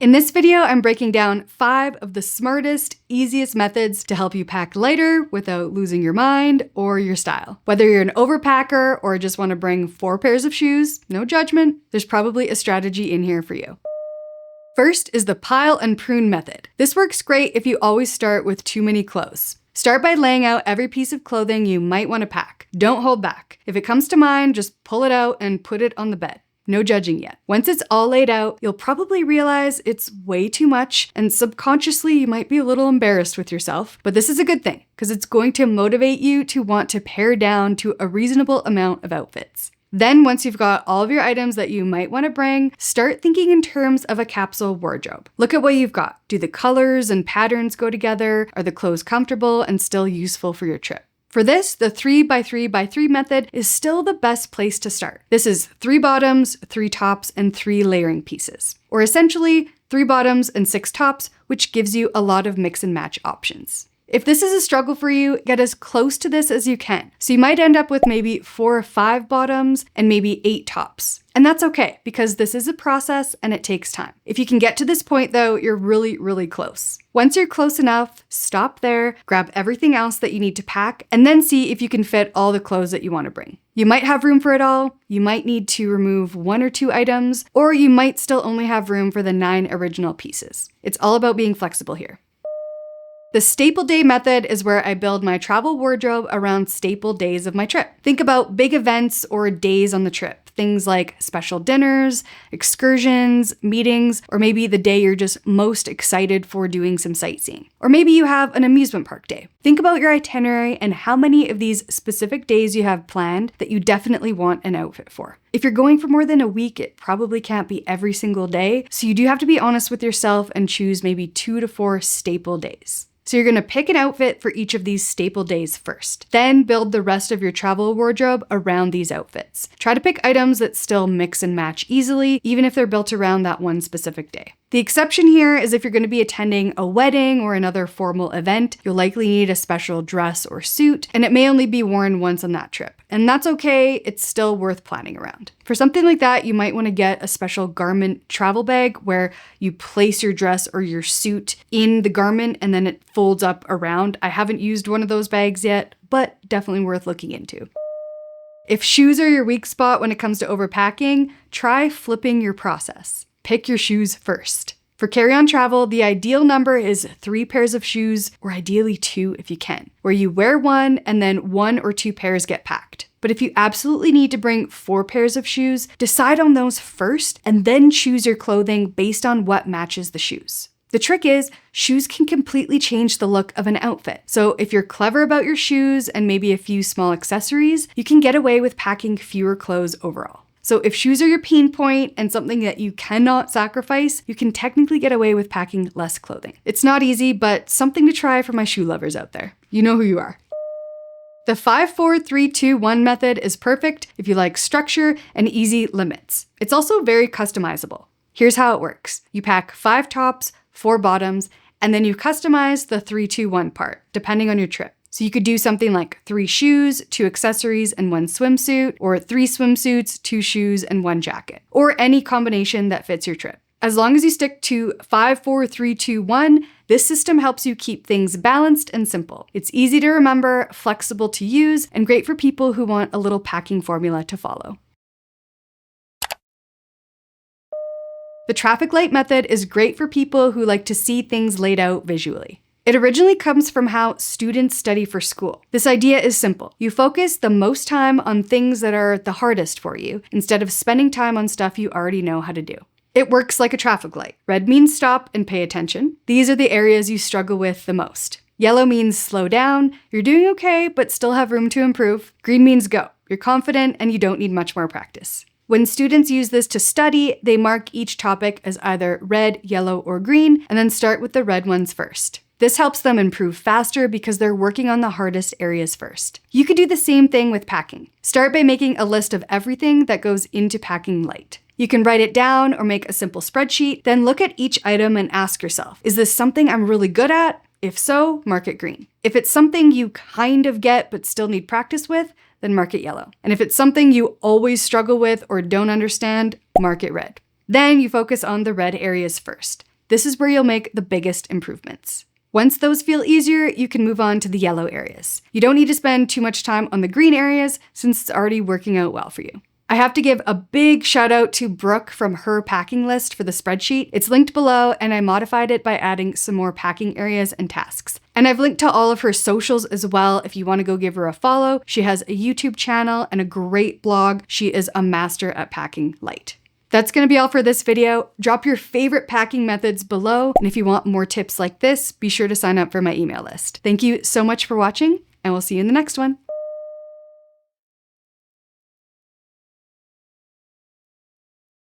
In this video, I'm breaking down 5 of the smartest, easiest methods to help you pack lighter without losing your mind or your style. Whether you're an overpacker or just want to bring 4 pairs of shoes, no judgment, there's probably a strategy in here for you. First is the pile and prune method. This works great if you always start with too many clothes. Start by laying out every piece of clothing you might want to pack. Don't hold back. If it comes to mind, just pull it out and put it on the bed. No judging yet. Once it's all laid out, you'll probably realize it's way too much, and subconsciously you might be a little embarrassed with yourself, but this is a good thing because it's going to motivate you to want to pare down to a reasonable amount of outfits. Then once you've got all of your items that you might want to bring, start thinking in terms of a capsule wardrobe. Look at what you've got. Do the colors and patterns go together? Are the clothes comfortable and still useful for your trip? For this, the 3x3x3 method is still the best place to start. This is 3 bottoms, 3 tops, and 3 layering pieces. Or essentially, 3 bottoms and 6 tops, which gives you a lot of mix and match options. If this is a struggle for you, get as close to this as you can. So you might end up with maybe 4 or 5 bottoms and maybe 8 tops. And that's okay, because this is a process and it takes time. If you can get to this point though, you're really close. Once you're close enough, stop there, grab everything else that you need to pack, and then see if you can fit all the clothes that you want to bring. You might have room for it all, you might need to remove 1 or 2 items, or you might still only have room for the 9 original pieces. It's all about being flexible here. The staple day method is where I build my travel wardrobe around staple days of my trip. Think about big events or days on the trip. Things like special dinners, excursions, meetings, or maybe the day you're just most excited for doing some sightseeing. Or maybe you have an amusement park day. Think about your itinerary and how many of these specific days you have planned that you definitely want an outfit for. If you're going for more than a week, it probably can't be every single day, so you do have to be honest with yourself and choose maybe 2 to 4 staple days. So you're gonna pick an outfit for each of these staple days first. Then build the rest of your travel wardrobe around these outfits. Try to pick items that still mix and match easily, even if they're built around that one specific day. The exception here is if you're going to be attending a wedding or another formal event, you'll likely need a special dress or suit, and it may only be worn once on that trip. And that's okay, it's still worth planning around. For something like that, you might want to get a special garment travel bag where you place your dress or your suit in the garment and then it folds up around. I haven't used one of those bags yet, but definitely worth looking into. If shoes are your weak spot when it comes to overpacking, try flipping your process. Pick your shoes first. For carry-on travel, the ideal number is 3 pairs of shoes, or ideally 2 if you can, where you wear 1 and then 1 or 2 pairs get packed. But if you absolutely need to bring 4 pairs of shoes, decide on those first and then choose your clothing based on what matches the shoes. The trick is, shoes can completely change the look of an outfit. So if you're clever about your shoes and maybe a few small accessories, you can get away with packing fewer clothes overall. So if shoes are your pain point and something that you cannot sacrifice, you can technically get away with packing less clothing. It's not easy, but something to try for my shoe lovers out there. You know who you are. The 5-4-3-2-1 method is perfect if you like structure and easy limits. It's also very customizable. Here's how it works. You pack 5 tops, 4 bottoms, and then you customize the 3-2-1 part, depending on your trip. So you could do something like 3 shoes, 2 accessories, and 1 swimsuit, or 3 swimsuits, 2 shoes, and 1 jacket, or any combination that fits your trip. As long as you stick to 5-4-3-2-1, this system helps you keep things balanced and simple. It's easy to remember, flexible to use, and great for people who want a little packing formula to follow. The traffic light method is great for people who like to see things laid out visually. It originally comes from how students study for school. This idea is simple. You focus the most time on things that are the hardest for you, instead of spending time on stuff you already know how to do. It works like a traffic light. Red means stop and pay attention. These are the areas you struggle with the most. Yellow means slow down. You're doing okay, but still have room to improve. Green means go. You're confident and you don't need much more practice. When students use this to study, they mark each topic as either red, yellow, or green, and then start with the red ones first. This helps them improve faster because they're working on the hardest areas first. You could do the same thing with packing. Start by making a list of everything that goes into packing light. You can write it down or make a simple spreadsheet, then look at each item and ask yourself, is this something I'm really good at? If so, mark it green. If it's something you kind of get but still need practice with, then mark it yellow. And if it's something you always struggle with or don't understand, mark it red. Then you focus on the red areas first. This is where you'll make the biggest improvements. Once those feel easier, you can move on to the yellow areas. You don't need to spend too much time on the green areas since it's already working out well for you. I have to give a big shout out to Brooke from her packing list for the spreadsheet. It's linked below, and I modified it by adding some more packing areas and tasks. And I've linked to all of her socials as well if you want to go give her a follow. She has a YouTube channel and a great blog. She is a master at packing light. That's going to be all for this video. Drop your favorite packing methods below, and if you want more tips like this, be sure to sign up for my email list. Thank you so much for watching, and we'll see you in the next one.